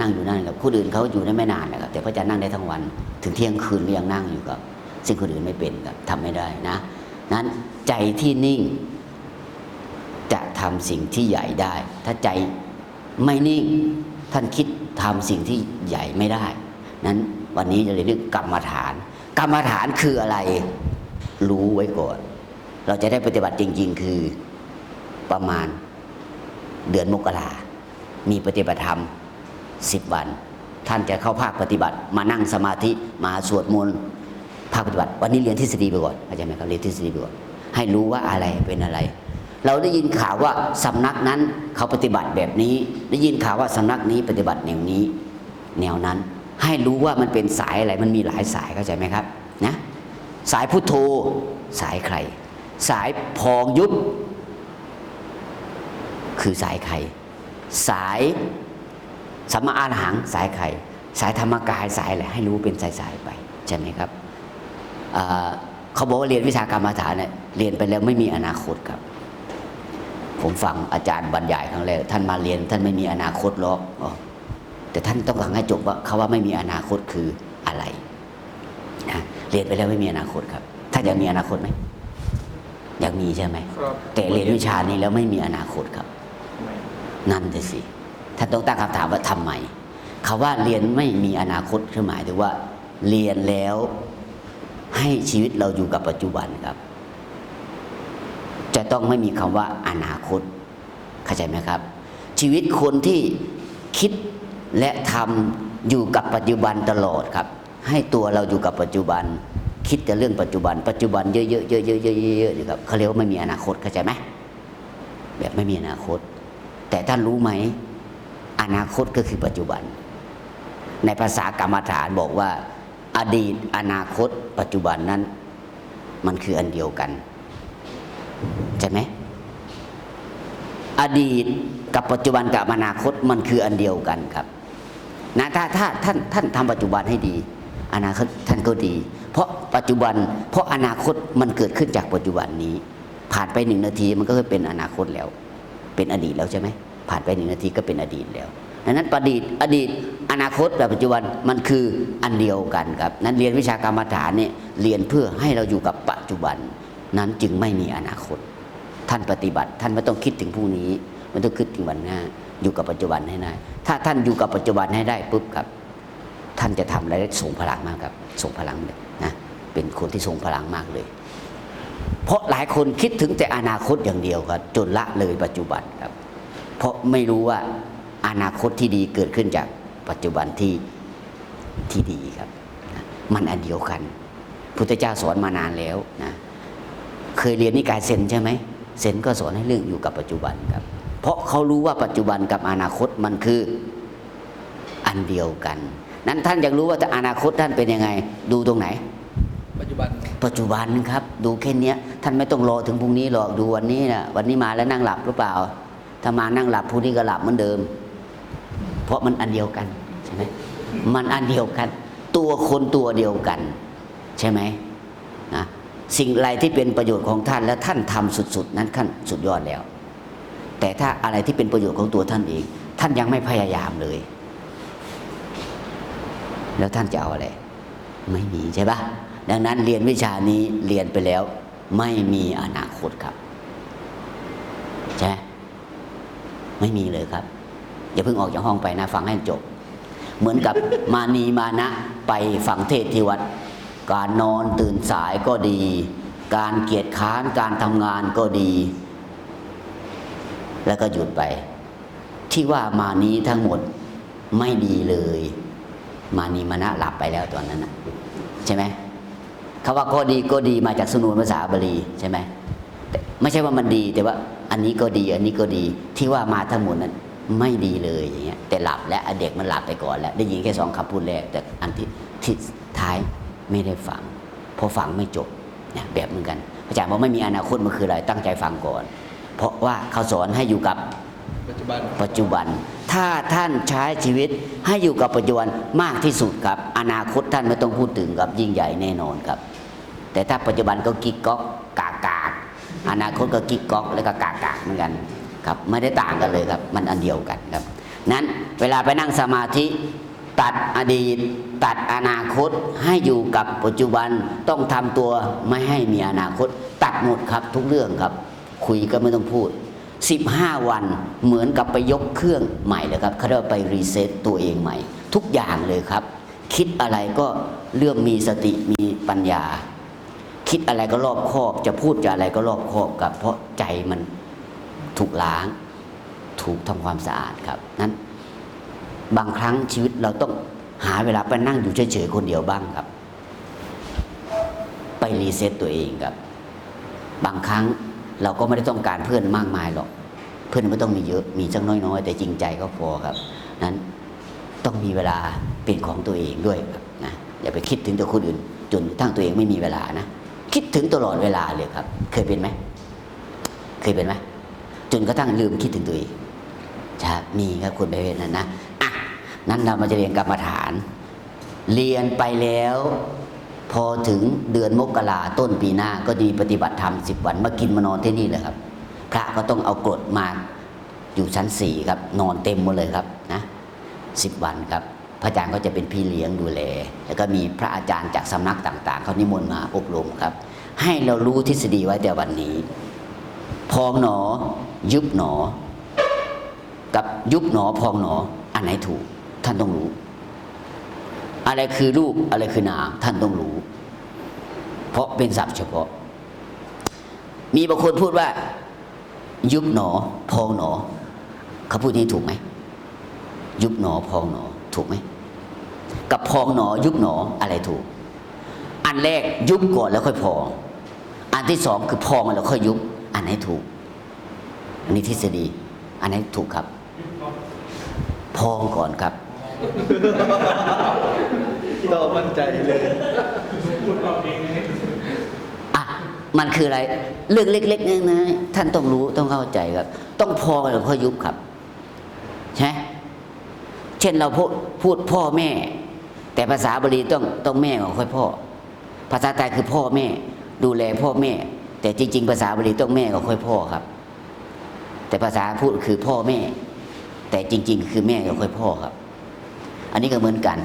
นั่งอยู่นั่นแหละคนอื่นเขาอยู่ได้ไม่นานนะครับแต่พระอาจารย์นั่งได้ทั้งวันถึงเที่ยงคืนก็ยังนั่งอยู่ครับซึ่งคนอื่นไม่เป็นครับทำไม่ได้นะนั้นใจที่นิ่งจะทำสิ่งที่ใหญ่ได้ถ้าใจไม่นิ่งท่านคิดทำสิ่งที่ใหญ่ไม่ได้นั้นวันนี้จะเรียนเรื่องกรรมฐานกรรมฐานคืออะไรรู้ไว้ก่อนเราจะได้ปฏิบัติจริงๆคือประมาณเดือนมกรามีปฏิบัติธรรม10 วันท่านจะเข้าภาคปฏิบัติมานั่งสมาธิมาสวดมนต์ภาคปฏิบัติวันนี้เรียนทฤษฎีไปก่อนเข้าใจไหมครับเรียนทฤษฎีไปก่อนให้รู้ว่าอะไรเป็นอะไรเราได้ยินข่าวว่าสำนักนั้นเขาปฏิบัติแบบนี้ได้ยินข่าวว่าสำนักนี้ปฏิบัติแนวนี้แนวนั้นให้รู้ว่ามันเป็นสายอะไรมันมีหลายสายเข้าใจไหมครับนะสายพุทโธสายใครสายพองยุบคือสายใครสายสัมมาอาหังสายใครสายธรรมกายสายอะไรให้รู้เป็นสายๆไปใช่ไหมครับเขาบอกว่าเรียนวิชากรรมฐานเนี่ยเรียนไปแล้วไม่มีอนาคตครับผมฟังอาจารย์บรรยายครั้งแรกท่านมาเรียนท่านไม่มีอนาคตหรอกแต่ท่านต้องฟังให้จบว่าเขาว่าไม่มีอนาคตคืออะไรนะเรียนไปแล้วไม่มีอนาคตครับท่านอยากมีอนาคตไหมอยากมีใช่ไหมแต่เรียนวิชานี้แล้วไม่มีอนาคตครับนั่นแต่สิท่านต้องตั้งคำถามว่าทำไมคำว่าเรียนไม่มีอนาคตคือหมายถึงว่าเรียนแล้วให้ชีวิตเราอยู่กับปัจจุบันครับจะต้องไม่มีคำว่าอนาคตเข้าใจไหมครับชีวิตคนที่คิดและทำอยู่กับปัจจุบันตลอดครับให้ตัวเราอยู่กับปัจจุบันคิดแต่เรื่องปัจจุบันปัจจุบันเยอะๆเยอะๆเยอะๆนะครับเขาเรียกว่าไม่มีอนาคตเข้าใจไหมแบบไม่มีอนาคตแต่ท่านรู้ไหมอนาคตก็คือปัจจุบันในภาษากรรมฐานบอกว่าอดีตอนาคตปัจจุบันนั้นมันคืออันเดียวกันใช่ไหมอดีตกับปัจจุบันกับอนาคตมันคืออันเดียวกันครับนะถ้าท่านทำปัจจุบันให้ดีอนาคตท่านก็ดีเพราะปัจจุบันเพราะอนาคตมันเกิดขึ้นจากปัจจุบันนี้ผ่านไป1 นาทีมันก็เป็นอนาคตแล้วเป็นอดีตแล้วใช่ไหมผ่านไป1 นาทีก็เป็นอดีตแล้วดังนั้นอดีตอนาคตและปัจจุบันมันคืออันเดียวกันครับนั้นเรียนวิชากรรมฐานเนี่ยเรียนเพื่อให้เราอยู่กับปัจจุบันนั้นจึงไม่มีอนาคตท่านปฏิบัติท่านไม่ต้องคิดถึงพรุ่งนี้ไม่ต้องคิดถึงวันหน้าอยู่กับปัจจุบันให้ได้ถ้าท่านอยู่กับปัจจุบันให้ได้ปุ๊บครับท่านจะทำอะไรได้ทรงพลังมากครับทรงพลังเลยนะเป็นคนที่ทรงพลังมากเลยเพราะหลายคนคิดถึงแต่อนาคตอย่างเดียวครับจนละเลยปัจจุบันครับเพราะไม่รู้ว่าอนาคตที่ดีเกิดขึ้นจากปัจจุบันที่ดีครับมันอันเดียวกันพุทธเจ้าสอนมานานแล้วนะเคยเรียนนิกายเซนใช่ไหมเซนก็สอนให้เรื่องอยู่กับปัจจุบันครับเพราะเขารู้ว่าปัจจุบันกับอนาคตมันคืออันเดียวกันนั้นท่านอยากรู้ว่าแต่อนาคตท่านเป็นยังไงดูตรงไหนปัจจุบันครับดูแค่นี้ท่านไม่ต้องรอถึงพรุ่งนี้หรอกดูวันนี้นะวันนี้มาแล้วนั่งหลับหรือเปล่าถ้ามานั่งหลับพรุ่งนี้ก็หลับเหมือนเดิมเพราะมันอันเดียวกันใช่ไหมมันอันเดียวกันตัวคนตัวเดียวกันใช่ไหมนะสิ่งอะไรที่เป็นประโยชน์ของท่านแล้วท่านทำสุดๆนั้นท่านสุดยอดแล้วแต่ถ้าอะไรที่เป็นประโยชน์ของตัวท่านเองท่านยังไม่พยายามเลยแล้วท่านจะเอาอะไรไม่มีใช่ปะดังนั้นเรียนวิชานี้เรียนไปแล้วไม่มีอนาคตครับใช่ไม่มีเลยครับอย่าเพิ่งออกจากห้องไปนะฟังให้จบเหมือนกับมานีมานะไปฟังเทศที่วัดการนอนตื่นสายก็ดีการเกียจค้านการทำงานก็ดีแล้วก็หยุดไปที่ว่ามานี้ทั้งหมดไม่ดีเลยมานีมานะหลับไปแล้วตอนนั้นนะใช่ไหมคำว่าก็ดีมาจากสนุนภาษาบาลีใช่ไหมไม่ใช่ว่ามันดีแต่ว่าอันนี้ก็ดีอันนี้ก็ดีที่ว่ามาทั้งหมดนั้นไม่ดีเลยอย่างเงี้ยแต่หลับและเด็กมันหลับไปก่อนแล้วได้ยินแค่2 คำพูดแรกแต่อันที่ท้ายไม่ได้ฟังพอฟังไม่จบเนี่ยแบบเหมือนกันอาจารย์บอกไม่มีอนาคตมันคืออะไรตั้งใจฟังก่อนเพราะว่าเขาสอนให้อยู่กับปัจจุบันถ้าท่านใช้ชีวิตให้อยู่กับปัจจุบันมากที่สุดครับอนาคตท่านไม่ต้องพูดถึงครับยิ่งใหญ่แน่นอนครับแต่ถ้าปัจจุบันก็กิ๊กก๊อกกากากอนาคตก็กิ๊กก๊อกแล้วก็กากากเหมือนกันครับไม่ได้ต่างกันเลยครับมันอันเดียวกันครับ นั้นเวลาไปนั่งสมาธิตัดอดีตตัดอนาคตให้อยู่กับปัจจุบันต้องทำตัวไม่ให้มีอนาคตตัดหมดครับทุกเรื่องครับคุยก็ไม่ต้องพูด15 วันเหมือนกับไปยกเครื่องใหม่เลยครับเขาเรียกว่าไปรีเซ็ตตัวเองใหม่ทุกอย่างเลยครับคิดอะไรก็เรื่องมีสติมีปัญญาคิดอะไรก็รอบคอบจะพูดจะอะไรก็รอบคอบกับเพราะใจมันถูกล้างถูกทำความสะอาดครับนั้นบางครั้งชีวิตเราต้องหาเวลาไปนั่งอยู่เฉยๆคนเดียวบ้างครับไปรีเซ็ตตัวเองครับบางครั้งเราก็ไม่ได้ต้องการเพื่อนมากมายหรอกเพื่อนไม่ต้องมีเยอะมีสักน้อยๆแต่จริงใจก็พอครับนั้นต้องมีเวลาเป็นของตัวเองด้วยครับนะอย่าไปคิดถึงแต่คนอื่นจนทั้งตัวเองไม่มีเวลานะคิดถึงตลอดเวลาเลยครับเคยเป็นไหมเคยเป็นไหมจนกระทั่งลืมคิดถึงตัวเองใช่มีครับคนประเภทนั้นนะอ่ะนั้นเรามาจะเรียนกรรมฐานเรียนไปแล้วพอถึงเดือนมกราต้นปีหน้าก็ดีปฏิบัติธรรม10 วันมากินมานอนที่นี่เลยครับพระก็ต้องเอากรดมาอยู่ชั้น4ครับนอนเต็มหมดเลยครับนะ10 วันครับพระอาจารย์ก็จะเป็นพี่เลี้ยงดูแลแล้วก็มีพระอาจารย์จากสำนักต่างๆเขานิมนต์มาอบรมครับให้เรารู้ทฤษฎีไว้แต่วันนี้พองหนอยุบหนอกับยุบหนอพองหนออันไหนถูกท่านต้องรู้อะไรคือรูปอะไรคือนามท่านต้องรู้เพราะเป็นศัพท์เฉพาะมีบางคนพูดว่ายุบหนอพองหนอเขาพูดนี้ถูกไหมยุบหนอพองหนอถูกไหมกับพองหนอยุบหนออะไรถูกอันแรกยุบก่อนแล้วค่อยพองอันที่สองคือพองแล้วค่อยยุบอันไหนถูกอันนี้ทฤษฎีอันไหนถูกครับพองก่อนครับต่อมั่นใจเลยอ่ะมันคืออะไรเรื่องเล็กๆน้อยๆท่านต้องรู้ต้องเข้าใจครับต้องพองแล้วค่อยยุบครับใช่เช่นเราพูดพ่อแม่แต่ภาษาบาลีต้องแม่ก่อนค่อยพ่อภาษาไทยคือพ่อแม่ดูแลพ่อแม่แต่จริงๆภาษาบาลีต้องแม่ก่อนค่อยพ่อครับแต่ภาษาพูดคือพ่อแม่แต่จริงๆคือแม่ก่อนค่อยพ่อครับอันนี้ก็เหมือนกัน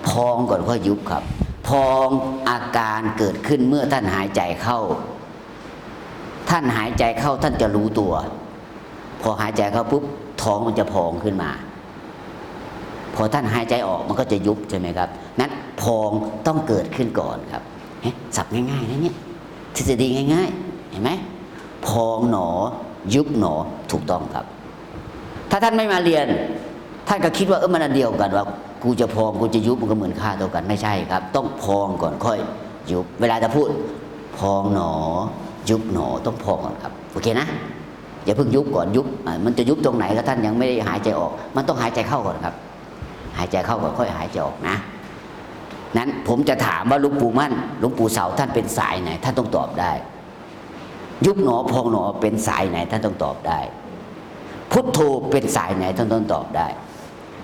พองก่อนค่อยยุบครับพองอาการเกิดขึ้นเมื่อท่านหายใจเข้าท่านหายใจเข้าท่านจะรู้ตัวพอหายใจเข้าปุ๊บท้องมันจะพองขึ้นมาพอท่านหายใจออกมันก็จะยุบใช่ไหมครับนั้นพองต้องเกิดขึ้นก่อนครับสับง่ายๆนะเนี่ยทฤษฎีง่ายๆเห็นไหมพองหนอยุบหนอถูกต้องครับถ้าท่านไม่มาเรียนท่านก็คิดว่ามันอันเดียวกันว่ากูจะพองกูจะยุบมันก็เหมือนค่าเท่ากันไม่ใช่ครับต้องพองก่อนค่อยยุบเวลาจะพูดพองหนอยุบหนอต้องพองก่อนครับโอเคนะอย่าเพิ่งยุบก่อนยุบมันจะยุบตรงไหนถ้าท่านยังไม่ได้หายใจออกมันต้องหายใจเข้าก่อนครับหายใจเข้าก่อนค่อยหายใจออกนะนั้นผมจะถามว่าหลวงปู่มั่นหลวงปู่เสาท่านเป็นสายไหนท่านต้องตอบได้ยุบหนอพองหนอเป็นสายไหนท่านต้องตอบได้พุทโธเป็นสายไหนท่านต้องตอบได้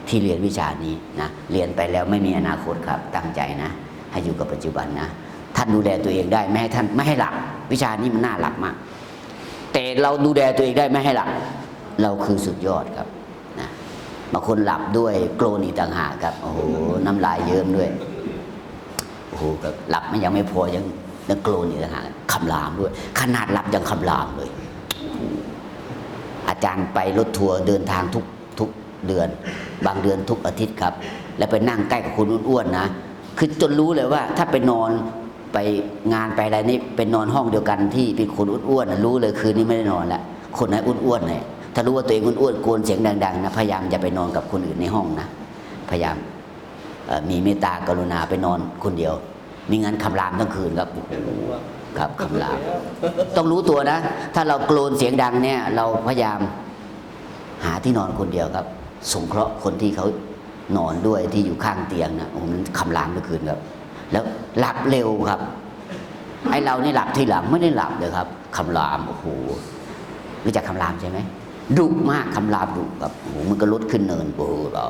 ที่เรียนวิชานี้นะเรียนไปแล้วไม่มีอนาคตครับตั้งใจนะให้อยู่กับปัจจุบันนะท่านดูแลตัวเองได้ไม่ให้ท่านไม่ให้หลับวิชานี้มันน่าหลับมากแต่เราดูแลตัวเองได้ไม่ให้หลับเราคือสุดยอดครับนะบางคนหลับด้วยโกรนอีกต่างหากครับโอ้โหน้ำลายเยิ้มด้วยโอ้โหแบบหลับไม่ยังไม่พอยังโกรนอีกต่างหากคำรามด้วยขนาดหลับยังคำรามเลยอาจารย์ไปรถทัวร์เดินทางทุกเดือนบางเดือนทุกอาทิตย์ครับแล้วไปนั่งใกล้กับคนอ้วนๆนะคือจนรู้เลยว่าถ้าไปนอนไปงานไปอะไรนี่เป็นนอนห้องเดียวกันที่เป็นคนอ้วนๆรู้เลยคืนนี้ไม่ได้นอนแล้วคนไหนอ้วนๆเนี่ยถ้ารู้ว่าตัวเองอ้วนๆโกนเสียงดังๆนะพยายามอย่าไปนอนกับคนอื่นในห้องนะพยายามมีเมตตากรุณาไปนอนคนเดียวมีงานคำรามทั้งคืนครับครับคำรามต้องรู้ตัวนะถ้าเราโกนเสียงดังเนี่ยเราพยายามหาที่นอนคนเดียวครับสงเคราะห์คนที่เขานอนด้วยที่อยู่ข้างเตียงนะผมคำรามเมื่อคืนครับแล้วหลับเร็วครับไอ้เรานี่หลับทีหลังไม่ได้หลับเลยครับคำรามโอ้โหรู้จักคำรามใช่ไหมดุมากคำรามดุครับโอ้โหมันก็ลดขึ้นเนินโบรา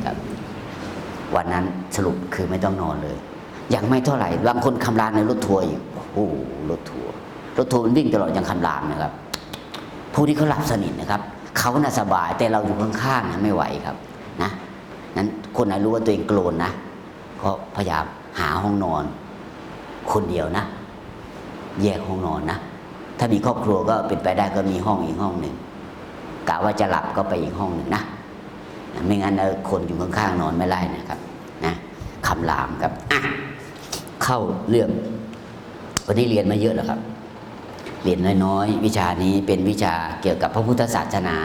ครับวันนั้นสรุปคือไม่ต้องนอนเลยยังไม่เท่าไหร่บางคนคำรามในรถทัวร์อีกโอ้รถทัวร์มันวิ่งตลอดยังคำรามนะครับผู้ที่เขาหลับสนิทนะครับ เขาน่ะสบายแต่เราอยู่ข้างๆนะไม่ไหวครับนะนั้นคนไหนรู้ว่าตัวเองโกรธนะก็พยายามหาห้องนอน คนเดียวนะ แยกห้องนอนนะถ้ามีครอบครัวก็เป็นไปได้ก็มีห้องอีกห้องหนึ่งกะว่าจะหลับก็ไปอีกห้องหนึ่งนะไม่งั้นคนอยู่ข้างๆนอนไม่ได้นะครับนะคำรามครับอ่ะเข้าเรื่องวันนี้เรียนมาเยอะแล้วครับเรียนน้อยๆวิชานี้เป็นวิชาเกี่ยวกับพระพุทธศาสนา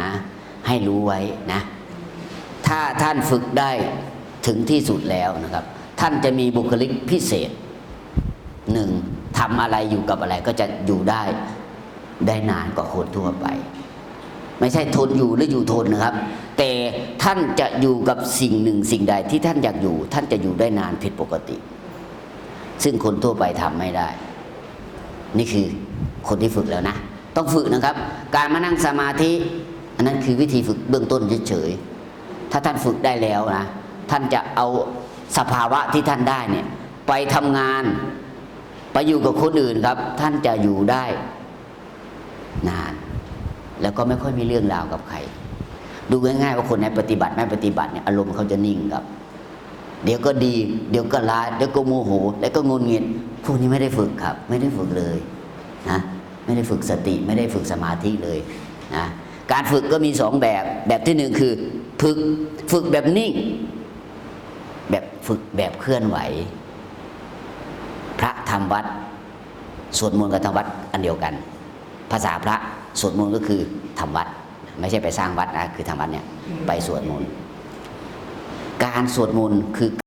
ให้รู้ไว้นะถ้าท่านฝึกได้ถึงที่สุดแล้วนะครับท่านจะมีบุคลิกพิเศษหนึ่งทำอะไรอยู่กับอะไรก็จะอยู่ได้นานกว่าคนทั่วไปไม่ใช่ทนอยู่หรืออยู่ทนนะครับแต่ท่านจะอยู่กับสิ่งหนึ่งสิ่งใดที่ท่านอยากอยู่ท่านจะอยู่ได้นานผิดปกติซึ่งคนทั่วไปทำไม่ได้นี่คือคนที่ฝึกแล้วนะต้องฝึกนะครับการมานั่งสมาธิอันนั้นคือวิธีฝึกเบื้องต้นเฉยๆถ้าท่านฝึกได้แล้วนะท่านจะเอาสภาวะที่ท่านได้เนี่ยไปทำงานไปอยู่กับคนอื่นครับท่านจะอยู่ได้นานแล้วก็ไม่ค่อยมีเรื่องราวกับใครดูง่ายๆว่าคนไหนปฏิบัติไม่ปฏิบัติเนี่ยอารมณ์เขาจะนิ่งครับเดี๋ยวก็ดีเดี๋ยวก็ร้ายเดี๋ยวก็โมโหแล้วก็งุนงิดพวกนี้ไม่ได้ฝึกครับไม่ได้ฝึกเลยนะไม่ได้ฝึกสติไม่ได้ฝึกสมาธิเลยนะการฝึกก็มีสองแบบที่หนึ่งคือฝึกแบบนิ่งแบบฝึกแบบเคลื่อนไหวพระทำวัดสวดมนต์กับทำวัดอันเดียวกันภาษาพระสวดมนต์ก็คือทำวัดไม่ใช่ไปสร้างวัดนะคือทำวัดเนี่ยไปสวดมนต์การสวดมนต์คือ